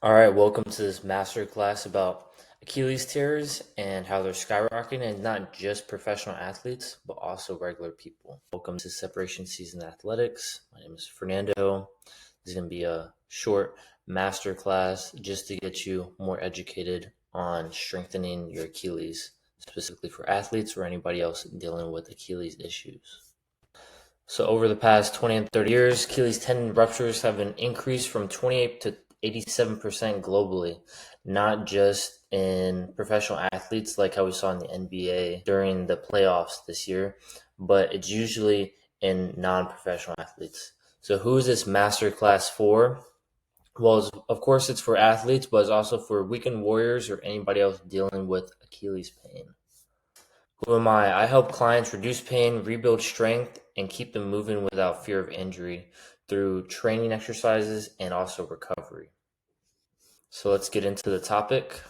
All right, welcome to this master class about Achilles tears and how they're skyrocketing, and not just professional athletes, but also regular people. Welcome to Separation Season Athletics. My name is Fernando. This is going to be a short master class just to get you more educated on strengthening your Achilles, specifically for athletes or anybody else dealing with Achilles issues. So over the past 20 and 30 years, Achilles tendon ruptures have been increased from 28 to 87% globally, not just in professional athletes like how we saw in the NBA during the playoffs this year, but it's usually in non-professional athletes. So who is this masterclass for? Well, of course it's for athletes, but it's also for weekend warriors or anybody else dealing with Achilles pain. Who am I? I help clients reduce pain, rebuild strength, and keep them moving without fear of injury through training exercises and also recovery. So let's get into the topic.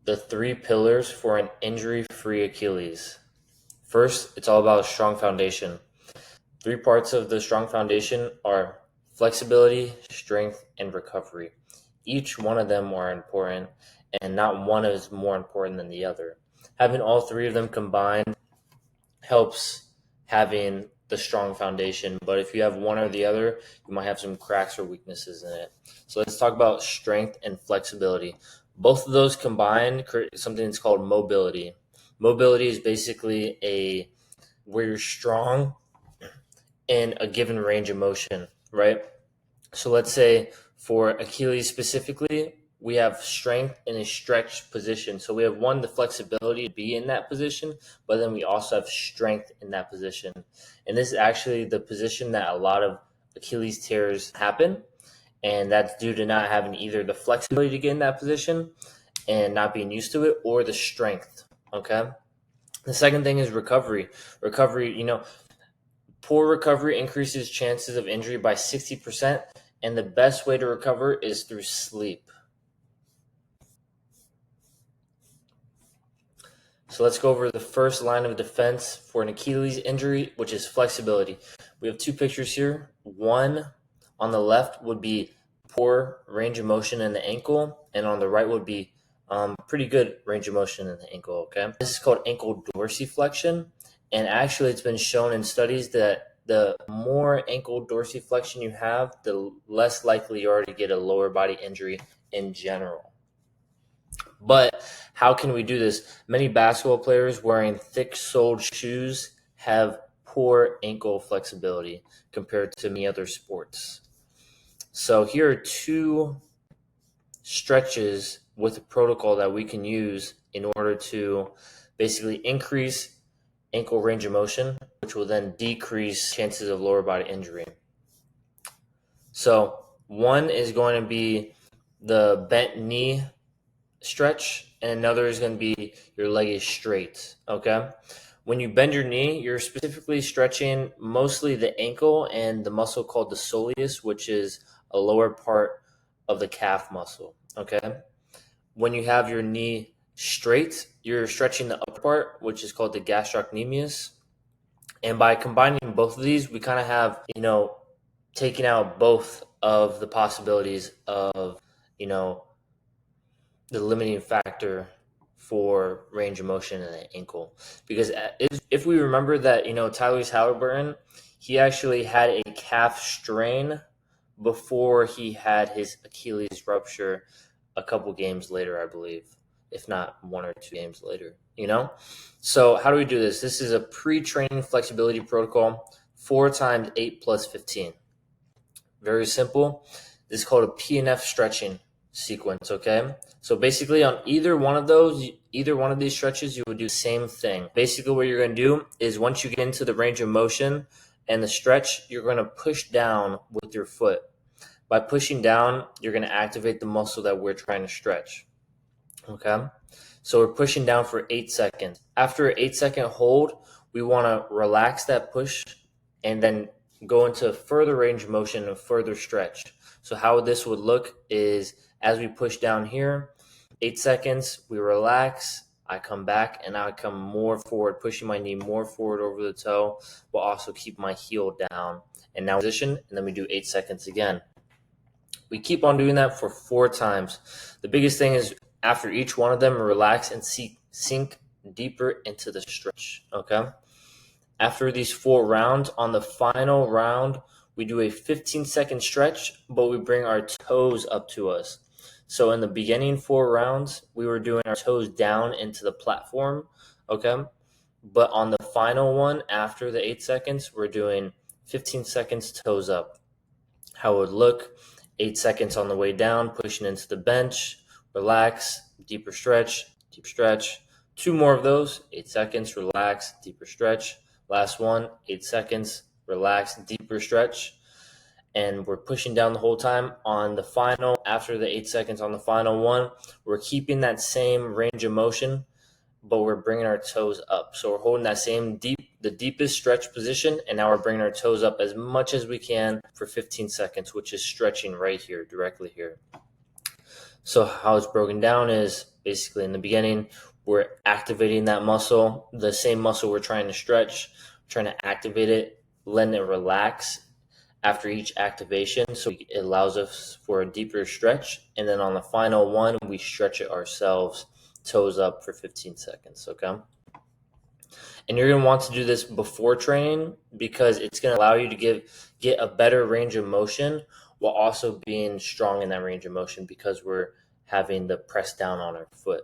The 3 pillars for an injury-free Achilles. First, it's all about a strong foundation. 3 parts of the strong foundation are flexibility, strength, and recovery. Each one of them are important, and not one is more important than the other. Having all 3 of them combined helps having the strong foundation, but if you have one or the other, you might have some cracks or weaknesses in it. So let's talk about strength and flexibility. Both of those combined create something that's called mobility. Mobility is basically where you're strong in a given range of motion, right? So let's say for Achilles specifically, we have strength in a stretched position. So we have the flexibility to be in that position, but then we also have strength in that position. And this is actually the position that a lot of Achilles tears happen. And that's due to not having either the flexibility to get in that position and not being used to it, or the strength. Okay. The second thing is recovery. Poor recovery increases chances of injury by 60%, and the best way to recover is through sleep. So let's go over the first line of defense for an Achilles injury, which is flexibility. We have 2 pictures here. One on the left would be poor range of motion in the ankle, and on the right would be pretty good range of motion in the ankle. Okay, this is called ankle dorsiflexion, and actually it's been shown in studies that the more ankle dorsiflexion you have, the less likely you are to get a lower body injury in general. But how can we do this? Many basketball players wearing thick-soled shoes have poor ankle flexibility compared to many other sports. So here are 2 stretches with a protocol that we can use in order to basically increase ankle range of motion, which will then decrease chances of lower body injury. So one is going to be the bent knee stretch, and another is going to be your leg is straight. Okay, when you bend your knee, you're specifically stretching mostly the ankle and the muscle called the soleus, which is a lower part of the calf muscle. Okay, when you have your knee straight, you're stretching the upper part, which is called the gastrocnemius. And by combining both of these, we kind of have, taking out both of the possibilities of, the limiting factor for range of motion in the ankle. Because if we remember that, Tyrese Halliburton, he actually had a calf strain before he had his Achilles rupture a couple games later, I believe, if not 1 or 2 games later, So how do we do this? This is a pre-training flexibility protocol, 4 times 8 plus 15. Very simple. This is called a P&F stretching sequence, okay? So basically on either one of these stretches, you would do the same thing. Basically what you're going to do is once you get into the range of motion and the stretch, you're going to push down with your foot. By pushing down, you're going to activate the muscle that we're trying to stretch, okay? So we're pushing down for 8 seconds. After an 8-second hold, we want to relax that push and then go into further range of motion and further stretch. So how this would look is as we push down here, 8 seconds, we relax, I come back, and I come more forward, pushing my knee more forward over the toe, but also keep my heel down. And now position, and then we do 8 seconds again. We keep on doing that for 4 times. The biggest thing is after each one of them, relax and sink deeper into the stretch, okay? After these 4 rounds, on the final round, we do a 15-second stretch, but we bring our toes up to us. So in the beginning 4 rounds, we were doing our toes down into the platform, okay? But on the final one, after the 8 seconds, we're doing 15 seconds toes up. How it would look, 8 seconds on the way down, pushing into the bench, relax, deeper stretch, deep stretch. 2 more of those, 8 seconds, relax, deeper stretch. Last one, 8 seconds, relax, deeper stretch. And we're pushing down the whole time. On the final, after the 8 seconds on the final one, we're keeping that same range of motion, but we're bringing our toes up. So we're holding that same the deepest stretch position, and now we're bringing our toes up as much as we can for 15 seconds, which is stretching right here, directly here. So how it's broken down is basically in the beginning, we're activating that muscle, the same muscle we're trying to stretch, trying to activate it, letting it relax after each activation. So it allows us for a deeper stretch. And then on the final one, we stretch it ourselves, toes up for 15 seconds, okay? And you're going to want to do this before training because it's going to allow you to get a better range of motion while also being strong in that range of motion because we're having the press down on our foot.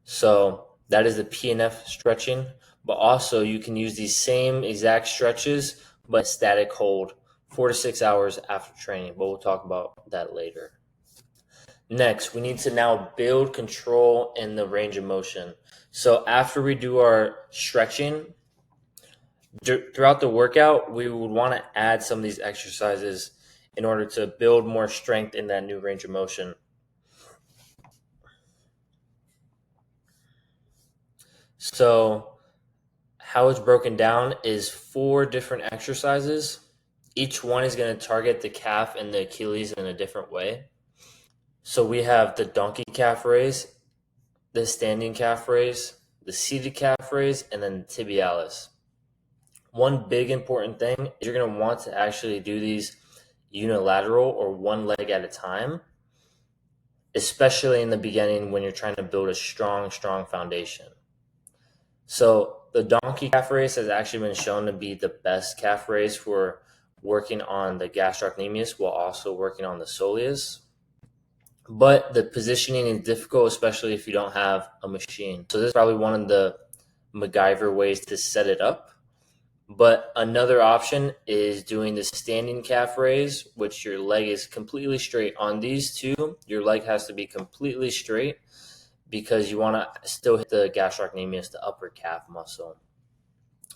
So that is the PNF stretching, but also you can use these same exact stretches but static hold 4 to 6 hours after training, but we'll talk about that later. Next, we need to now build control in the range of motion. So after we do our stretching, throughout the workout, we would want to add some of these exercises in order to build more strength in that new range of motion. So how it's broken down is 4 different exercises. Each one is going to target the calf and the Achilles in a different way. So we have the donkey calf raise, the standing calf raise, the seated calf raise, and then the tibialis. One big important thing is you're going to want to actually do these unilateral or one leg at a time, especially in the beginning when you're trying to build a strong foundation. So the donkey calf raise has actually been shown to be the best calf raise for working on the gastrocnemius while also working on the soleus. But the positioning is difficult, especially if you don't have a machine. So this is probably one of the MacGyver ways to set it up. But another option is doing the standing calf raise, which your leg is completely straight. On these 2, your leg has to be completely straight because you want to still hit the gastrocnemius, the upper calf muscle.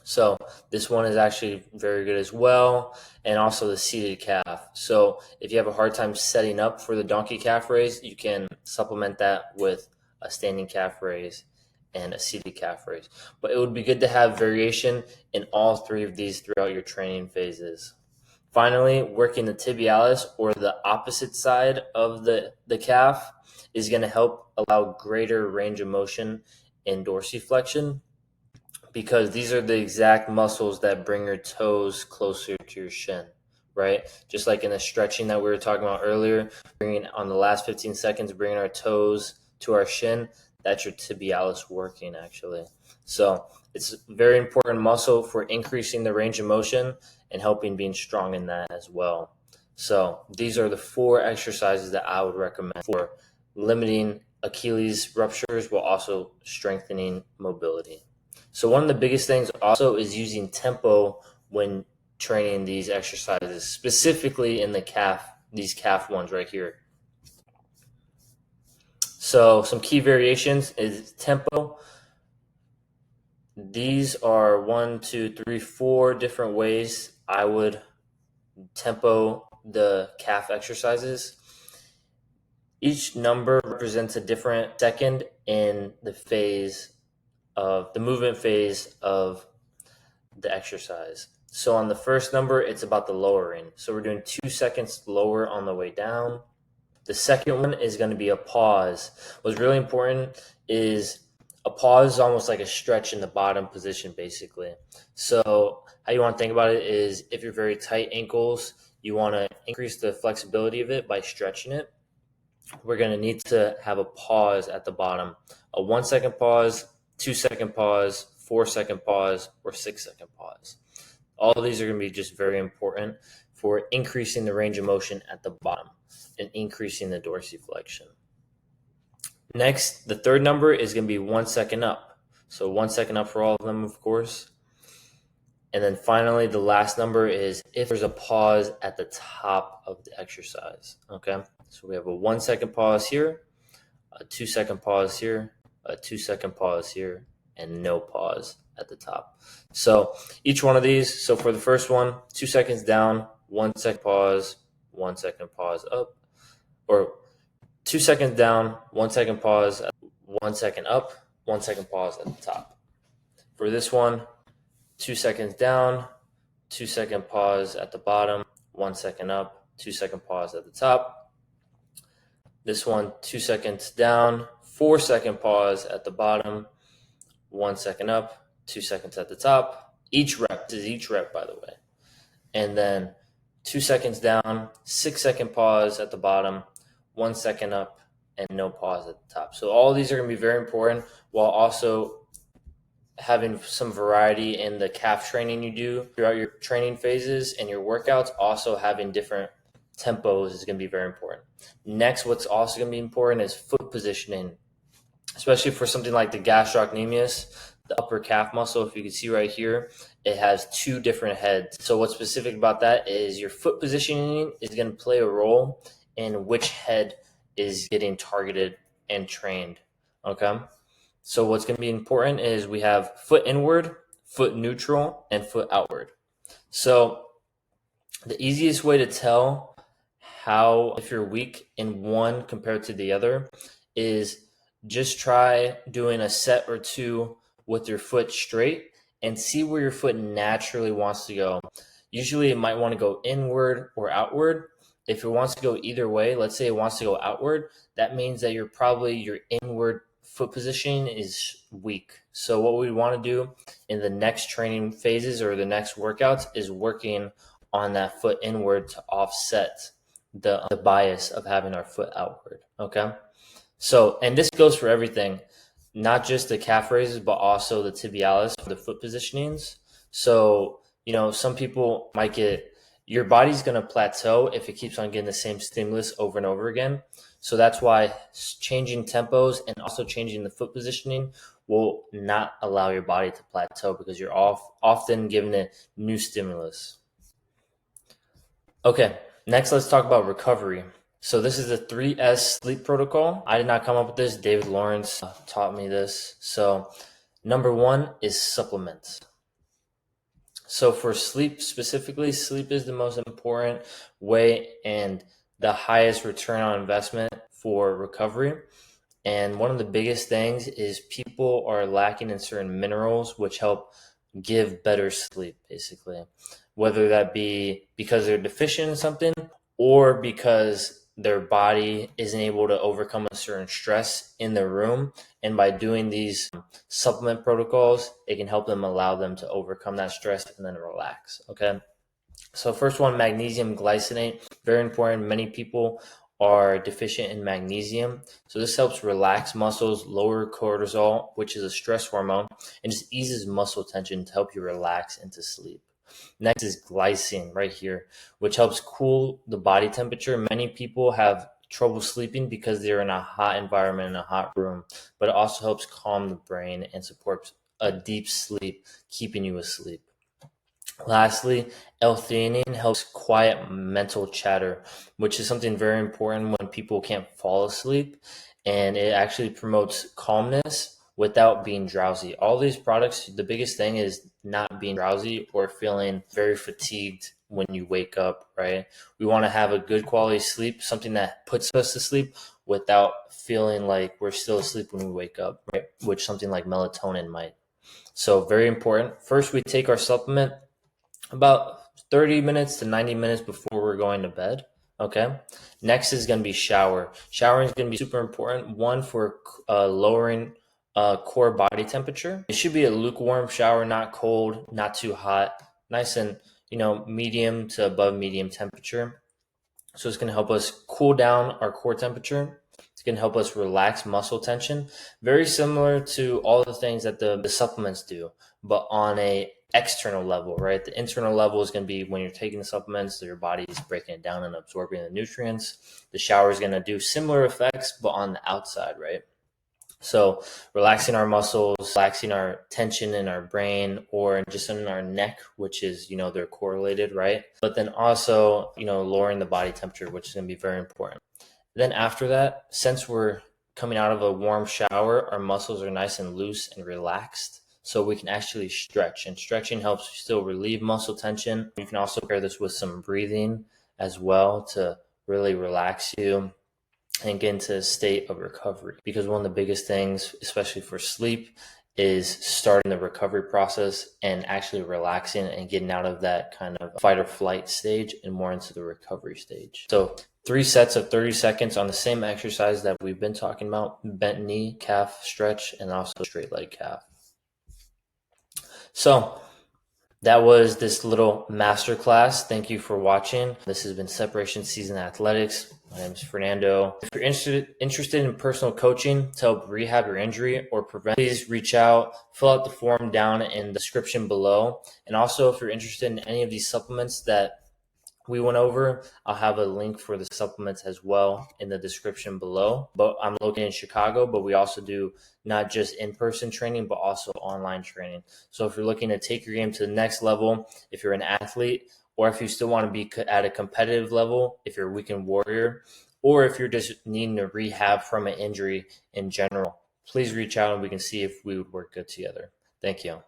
So this one is actually very good as well, and also the seated calf. So if you have a hard time setting up for the donkey calf raise, you can supplement that with a standing calf raise and a seated calf raise. But it would be good to have variation in all 3 of these throughout your training phases. Finally, working the tibialis, or the opposite side of the calf, is going to help allow greater range of motion in dorsiflexion, because these are the exact muscles that bring your toes closer to your shin, right? Just like in the stretching that we were talking about earlier, bringing on the last 15 seconds, bringing our toes to our shin, that's your tibialis working actually. So it's a very important muscle for increasing the range of motion and helping being strong in that as well. So these are the 4 exercises that I would recommend for limiting Achilles ruptures while also strengthening mobility. So one of the biggest things also is using tempo when training these exercises, specifically in these calf ones right here. So some key variations is tempo. These are 1, 2, 3, 4 different ways I would tempo the calf exercises. Each number represents a different second in the movement phase of the exercise. So on the first number, it's about the lowering. So we're doing 2 seconds lower on the way down. The second one is going to be a pause. What's really important is A pause is almost like a stretch in the bottom position, basically. So how you want to think about it is if you're very tight ankles, you want to increase the flexibility of it by stretching it. We're going to need to have a pause at the bottom. A 1 second pause, 2 second pause, 4 second pause, or 6 second pause. All of these are going to be just very important for increasing the range of motion at the bottom and increasing the dorsiflexion. Next, the third number is going to be 1 second up. So 1 second up for all of them, of course. And then finally, the last number is if there's a pause at the top of the exercise. Okay, so we have a 1 second pause here, a 2 second pause here, a 2 second pause here, and no pause at the top. So each one of these, so for the first one, 2 seconds down, 1 second pause, 1 second pause up, or 2 seconds down, 1 second pause, 1 second up, 1 second pause at the top. For this one, 2 seconds down, 2 second pause at the bottom, 1 second up, 2 second pause at the top. This one, 2 seconds down, 4 second pause at the bottom, 1 second up, 2 seconds at the top. Each rep, this is each rep, by the way. And then 2 seconds down, 6 second pause at the bottom, 1 second up, and no pause at the top. So all these are going to be very important while also having some variety in the calf training you do throughout your training phases and your workouts. Also having different tempos is going to be very important. Next, what's also going to be important is foot positioning, especially for something like the gastrocnemius, the upper calf muscle. If you can see right here, it has 2 different heads. So what's specific about that is your foot positioning is going to play a role in which head is getting targeted and trained. Okay. So what's going to be important is we have foot inward, foot neutral, and foot outward. So the easiest way to tell how if you're weak in one compared to the other is just try doing a set or two with your foot straight and see where your foot naturally wants to go. Usually it might want to go inward or outward. If it wants to go either way, let's say it wants to go outward, that means that your inward foot position is weak. So what we want to do in the next training phases or the next workouts is working on that foot inward to offset the bias of having our foot outward. Okay. So, and this goes for everything, not just the calf raises, but also the tibialis for the foot positionings. So, some people might your body's going to plateau if it keeps on getting the same stimulus over and over again. So that's why changing tempos and also changing the foot positioning will not allow your body to plateau because you're often giving it new stimulus. Okay, next let's talk about recovery. So this is the 3S sleep protocol. I did not come up with this. David Lawrence taught me this. So number 1 is supplements. So for sleep specifically, sleep is the most important way and the highest return on investment for recovery. And one of the biggest things is people are lacking in certain minerals which help give better sleep, basically. Whether that be because they're deficient in something or because their body isn't able to overcome a certain stress in the room. And by doing these supplement protocols, it can help them allow them to overcome that stress and then relax. Okay. So first one, magnesium glycinate, very important. Many people are deficient in magnesium. So this helps relax muscles, lower cortisol, which is a stress hormone, and just eases muscle tension to help you relax into sleep. Next is glycine right here, which helps cool the body temperature. Many people have trouble sleeping because they're in a hot environment, in a hot room, but it also helps calm the brain and supports a deep sleep, keeping you asleep. Lastly, L-theanine helps quiet mental chatter, which is something very important when people can't fall asleep, and it actually promotes calmness without being drowsy. All these products, the biggest thing is not being drowsy or feeling very fatigued when you wake up, right? We want to have a good quality sleep, something that puts us to sleep without feeling like we're still asleep when we wake up, right? Which something like melatonin might. So very important. First, we take our supplement about 30 minutes to 90 minutes before we're going to bed. Okay. Next is going to be shower. Showering is going to be super important. One, for lowering core body temperature. It should be a lukewarm shower, not cold, not too hot, nice and medium to above medium temperature. So it's going to help us cool down our core temperature. It's going to help us relax muscle tension. Very similar to all the things that the supplements do, but on a external level, right? The internal level is going to be when you're taking the supplements, so your body is breaking it down and absorbing the nutrients. The shower is going to do similar effects, but on the outside, right? So relaxing our muscles, relaxing our tension in our brain or just in our neck, which is, they're correlated, right? But then also, lowering the body temperature, which is going to be very important. Then after that, since we're coming out of a warm shower, our muscles are nice and loose and relaxed. So we can actually stretch, and stretching helps still relieve muscle tension. You can also pair this with some breathing as well to really relax you and get into a state of recovery. Because one of the biggest things, especially for sleep, is starting the recovery process and actually relaxing and getting out of that kind of fight or flight stage and more into the recovery stage. So 3 sets of 30 seconds on the same exercise that we've been talking about: bent knee, calf stretch, and also straight leg calf. So that was this little masterclass. Thank you for watching. This has been Separation Season Athletics. My name is Fernando. If you're interested in personal coaching to help rehab your injury or prevent, please reach out, fill out the form down in the description below. And also, if you're interested in any of these supplements that we went over, I'll have a link for the supplements as well in the description below. But I'm located in Chicago, but we also do not just in-person training, but also online training. So if you're looking to take your game to the next level, if you're an athlete, or if you still want to be at a competitive level, if you're a weekend warrior, or if you're just needing to rehab from an injury in general, please reach out and we can see if we would work good together. Thank you.